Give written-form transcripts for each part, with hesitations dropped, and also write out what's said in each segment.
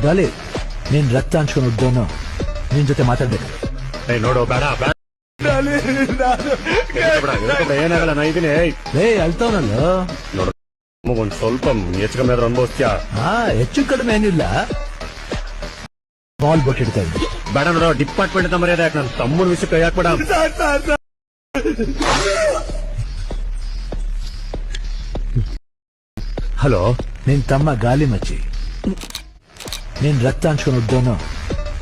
ಗಾಲಿ ನೀನ್ ರಕ್ತ ಹಂಚ್ಕೊಂಡು ಹುಡ್ದವನು ನಿನ್ ಜೊತೆ ಮಾತಾಡ್ಬೇಕು. ನೋಡು ಬೇಡ ಏನಾಗಲ್ಲ ನಾ ಇದೀನಿ. ಅಳ್ತವನಲ್ಲ ನೋಡು ಒಂದ್ ಸ್ವಲ್ಪ ಹೆಚ್ಚು ಕಮ್ಮಿ ಆದ್ರೂ ಅನ್ಭವಿಸ್ತೀಯ. ಹೆಚ್ಚು ಕಡಿಮೆ ಏನಿಲ್ಲ. ಬಾಲ್ ಬೊಟ್ ಇಡ್ತಾ ಇದ್ದೆ. ಬೇಡ ನೋಡು ಡಿಪಾರ್ಟ್ಮೆಂಟ್ ಅಂತ ಮರ್ಯಾದೆ ಯಾಕೆ ನನ್ನ ತಮ್ಮನ ವಿಷಯ ಕೈ ಹಾಕ್ಬೇಡ. ಹಲೋ, ನಿನ್ ತಮ್ಮ ಗಾಲಿ ಮಚ್ಚಿ ನೀನ್ ರಕ್ತ ಹಂಚ್ಕೊಂಡು ಹುಡ್ದವನು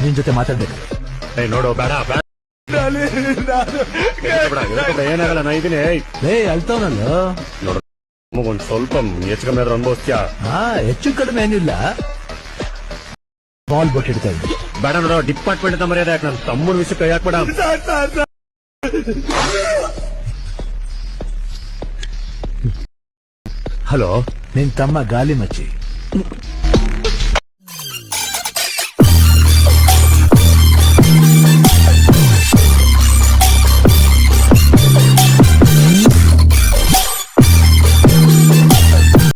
ನಿನ್ ಜೊತೆ ಮಾತಾಡ್ಬೇಕು. ನೋಡು ಬೇಡ ಏನಾಗಲ್ಲ ನಾ ಇದೀನಿ. ಅಳ್ತವನಲ್ಲ ನೋಡು ಒಂದ್ ಸ್ವಲ್ಪ ಹೆಚ್ಚು ಕಮ್ಮಿ ಆದ್ರೂ ಅನ್ಭವಿಸ್ತೀಯ. ಹೆಚ್ಚು ಕಡಿಮೆ ಏನಿಲ್ಲ. ಬಾಲ್ ಬೊಟ್ ಇಡ್ತಾ ಇದ್ದೆ. ಬೇಡ ನೋಡು ಡಿಪಾರ್ಟ್ಮೆಂಟ್ ಅಂತ ಮರ್ಯಾದೆ ಯಾಕೆ ನನ್ನ ತಮ್ಮನ ವಿಷಯ ಕೈ ಹಾಕ್ಬೇಡ. ಹಲೋ, ನಿನ್ ತಮ್ಮ ಗಾಲಿ ಮಚ್ಚಿ